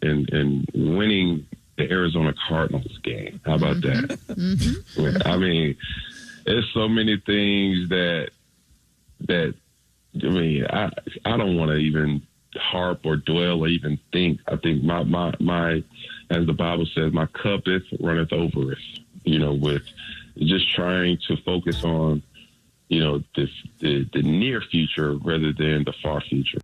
and winning the Arizona Cardinals game. How about that? Mm-hmm. I mean, there's so many things that I mean, I don't want to even harp or dwell or even think. I think my as the Bible says, my cup is runneth over us, you know, with just trying to focus on, you know, the near future rather than the far future.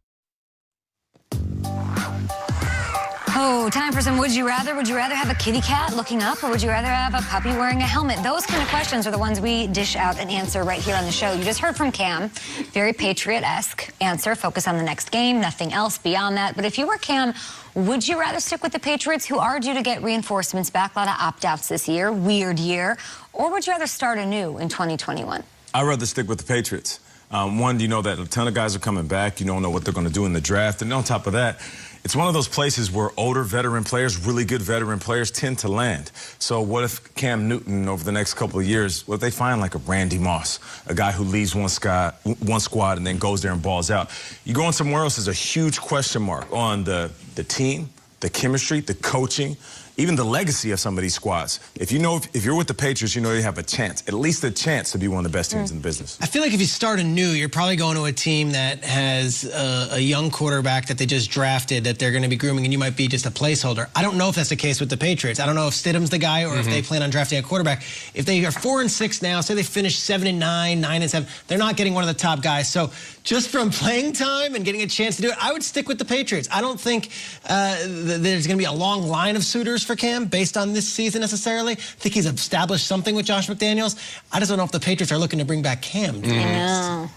Oh, time for some would you rather. Would you rather have a kitty cat looking up, or would you rather have a puppy wearing a helmet? Those kind of questions are the ones we dish out and answer right here on the show. You just heard from Cam. Very Patriot-esque answer. Focus on the next game, nothing else beyond that. But if you were Cam, would you rather stick with the Patriots, who are due to get reinforcements back? A lot of opt-outs this year. Weird year. Or would you rather start anew in 2021? I'd rather stick with the Patriots. One, you know that a ton of guys are coming back. You don't know what they're going to do in the draft. And on top of that, it's one of those places where older veteran players, really good veteran players, tend to land. So what if Cam Newton, over the next couple of years, what if they find like a Randy Moss, a guy who leaves one squad and then goes there and balls out? You go on somewhere else, there's a huge question mark on the team, the chemistry, the coaching, even the legacy of some of these squads. If you're with the Patriots, you know you have a chance, at least a chance to be one of the best teams in the business. I feel like if you start anew, you're probably going to a team that has a young quarterback that they just drafted that they're going to be grooming, and you might be just a placeholder. I don't know if that's the case with the Patriots. I don't know if Stidham's the guy or if they plan on drafting a quarterback. If they are 4-6 now, say they finish 7-9, 9-7, they're not getting one of the top guys. So just from playing time and getting a chance to do it, I would stick with the Patriots. I don't think there's going to be a long line of suitors for Cam based on this season necessarily. I think he's established something with Josh McDaniels. I just don't know if the Patriots are looking to bring back Cam.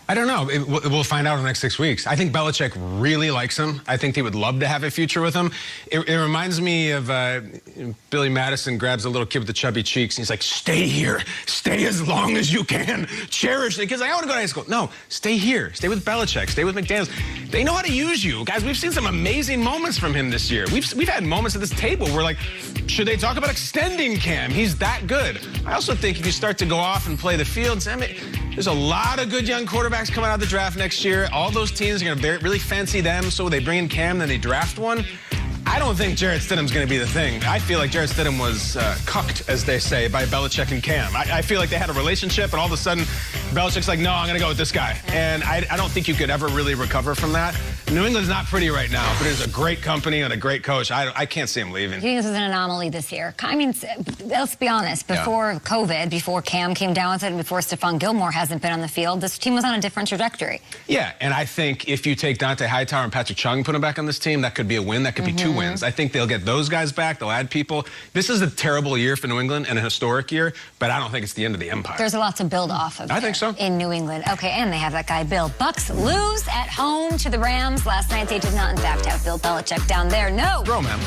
I don't know. We'll find out in the next 6 weeks. I think Belichick really likes him. I think he would love to have a future with him. It reminds me of Billy Madison grabs a little kid with the chubby cheeks, and he's like, stay here. Stay as long as you can. Cherish it. Because I want to go to high school. No, stay here. Stay with Belichick. Stay with McDaniels. They know how to use you. Guys, we've seen some amazing moments from him this year. We've had moments at this table where, like, should they talk about extending Cam? He's that good. I also think if you start to go off and play the fields, I mean, there's a lot of good young quarterbacks coming out of the draft next year. All those teams are going to really fancy them, so they bring in Cam, then they draft one. I don't think Jarrett Stidham's going to be the thing. I feel like Jarrett Stidham was cucked, as they say, by Belichick and Cam. I feel like they had a relationship, and all of a sudden, Belichick's like, no, I'm going to go with this guy. And I don't think you could ever really recover from that. New England's not pretty right now, but it's a great company and a great coach. I can't see him leaving. Do you think this is an anomaly this year? I mean, let's be honest. Before COVID, before Cam came down with it, and before Stephon Gilmore hasn't been on the field, this team was on a different trajectory. Yeah, and I think if you take Dante Hightower and Patrick Chung and put them back on this team, that could be a win. That could be 2 wins. I think they'll get those guys back. They'll add people. This is a terrible year for New England and a historic year, but I don't think it's the end of the empire. There's a lot to build off of. I think so. In New England. Okay, and they have that guy, Bill. Bucks lose at home to the Rams. Last night, they did not, in fact, have Bill Belichick down there. No. Bro, man.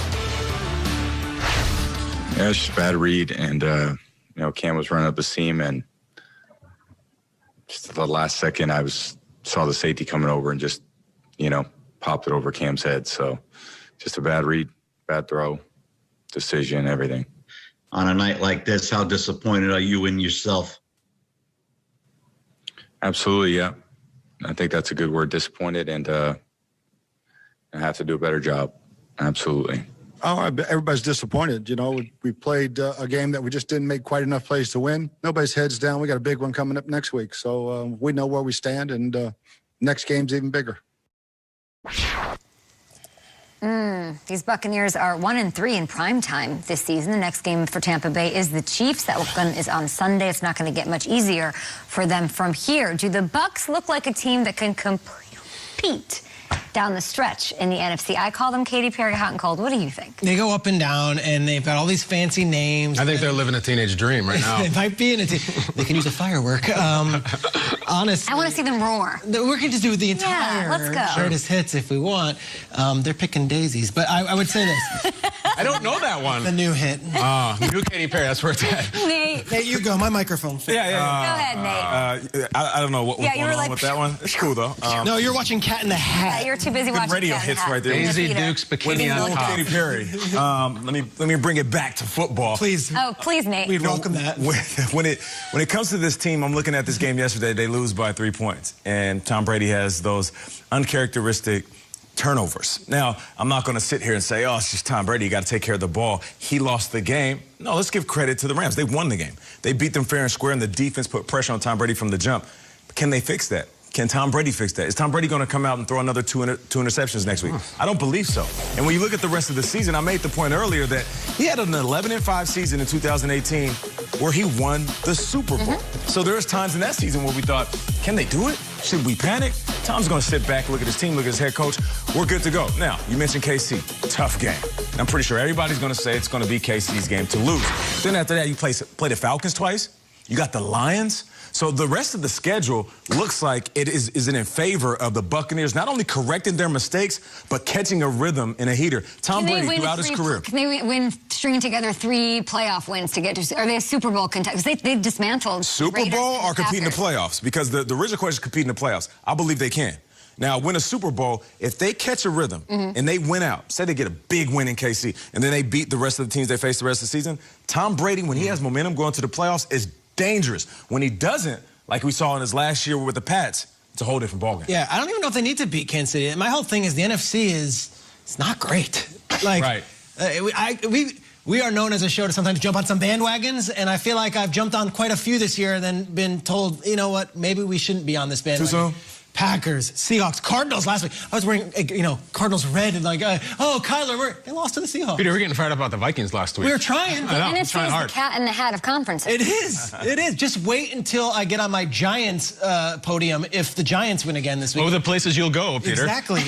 Yeah, it's just a bad read, and, you know, Cam was running up the seam, and just at the last second, saw the safety coming over and just, you know, popped it over Cam's head. So just a bad read, bad throw, decision, everything. On a night like this, how disappointed are you in yourself? Absolutely, yeah. I think that's a good word, disappointed, and I have to do a better job. Absolutely. Oh, everybody's disappointed. You know, we played a game that we just didn't make quite enough plays to win. Nobody's heads down. We got a big one coming up next week. So we know where we stand, and next game's even bigger. These Buccaneers are 1-3 in prime time this season. The next game for Tampa Bay is the Chiefs. That one is on Sunday. It's not going to get much easier for them from here. Do the Bucs look like a team that can compete down the stretch in the NFC? I call them Katy Perry hot and cold. What do you think? They go up and down, and they've got all these fancy names. I think they're living a teenage dream right now. They might be in a they can use a firework. Honestly, I want to see them roar. We can just do the entire let's go. greatest hits if we want. They're picking daisies, but I would say this. I don't know that one. The new hit. New Katy Perry, that's where it's at. Nate. Hey, you go. My microphone. Yeah. Go ahead, Nate. I don't know what was going on with that one. It's cool, though. No, you're watching Cat in the Hat. You're too busy Good watching radio Cat in the hits Hat. right there. Daisy Dukes bikini on top. Katy Perry. Let me bring it back to football. Please. Oh, please, Nate. We'd welcome that. When it comes to this team, I'm looking at this game yesterday. They lose by 3 points, and Tom Brady has those uncharacteristic turnovers. Now, I'm not going to sit here and say, oh, it's just Tom Brady. You got to take care of the ball. He lost the game. No, let's give credit to the Rams. They won the game. They beat them fair and square, and the defense put pressure on Tom Brady from the jump. But can they fix that? Can Tom Brady fix that? Is Tom Brady going to come out and throw another two interceptions next week? I don't believe so. And when you look at the rest of the season, I made the point earlier that he had an 11-5 season in 2018 where he won the Super Bowl. So there's times in that season where we thought, can they do it? Should we panic? Tom's going to sit back, look at his team, look at his head coach. We're good to go. Now, you mentioned KC. Tough game. I'm pretty sure everybody's going to say it's going to be KC's game to lose. Then after that, you play the Falcons twice. You got the Lions. So the rest of the schedule looks like it is in favor of the Buccaneers, not only correcting their mistakes, but catching a rhythm in a heater. Tom Brady, throughout his career. Can they string together 3 playoff wins to get to, are they a Super Bowl contender? Because they dismantled Super Bowl or compete in the playoffs? Because the original question is compete in the playoffs. I believe they can. Now, win a Super Bowl, if they catch a rhythm and they win out, say they get a big win in KC, and then they beat the rest of the teams they face the rest of the season, Tom Brady, when he has momentum going to the playoffs, is dangerous. When he doesn't, like we saw in his last year with the Pats, it's a whole different ballgame. Yeah, I don't even know if they need to beat Kansas City. My whole thing is the NFC it's not great. Like, right. We are known as a show to sometimes jump on some bandwagons, and I feel like I've jumped on quite a few this year and then been told, you know what, maybe we shouldn't be on this bandwagon. Too soon? Packers, Seahawks, Cardinals last week. I was wearing, Cardinals red and like, oh, Kyler, they lost to the Seahawks. Peter, we're getting fired up about the Vikings last week. We were trying. The NFC is the cat in the hat of conferences. It is. It is. Just wait until I get on my Giants podium if the Giants win again this week. Oh, the places you'll go, Peter. Exactly.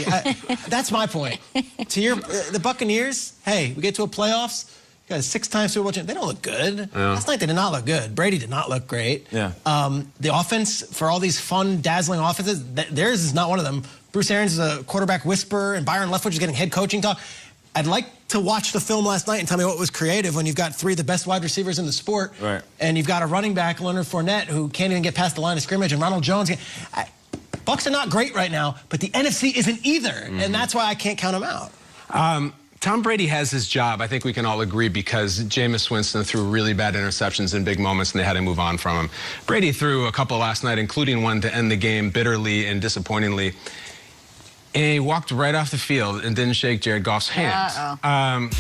That's my point. To the Buccaneers, hey, we get to a playoffs. You got a 6-time Super Bowl champ. They don't look good. Yeah. Last night they did not look good. Brady did not look great. Yeah. The offense, for all these fun, dazzling offenses, theirs is not one of them. Bruce Arians is a quarterback whisperer, and Byron Leftwich is getting head coaching talk. I'd like to watch the film last night and tell me what was creative when you've got 3 of the best wide receivers in the sport. Right. And you've got a running back, Leonard Fournette, who can't even get past the line of scrimmage, and Ronald Jones. Bucs are not great right now, but the NFC isn't either, and that's why I can't count them out. Tom Brady has his job, I think we can all agree, because Jameis Winston threw really bad interceptions in big moments and they had to move on from him. Brady threw a couple last night, including one to end the game bitterly and disappointingly. And he walked right off the field and didn't shake Jared Goff's hand. I'm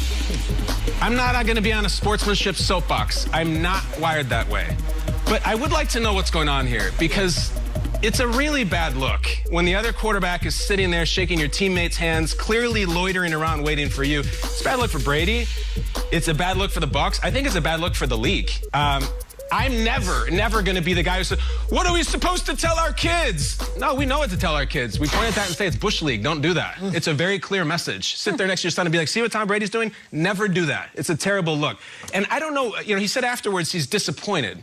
not going to be on a sportsmanship soapbox. I'm not wired that way. But I would like to know what's going on here, because it's a really bad look when the other quarterback is sitting there shaking your teammates' hands, clearly loitering around waiting for you. It's a bad look for Brady. It's a bad look for the Bucs. I think it's a bad look for the league. I'm never going to be the guy who says, what are we supposed to tell our kids? No, we know what to tell our kids. We point at that and say it's Bush League. Don't do that. It's a very clear message. Sit there next to your son and be like, see what Tom Brady's doing? Never do that. It's a terrible look. And I don't know, he said afterwards he's disappointed.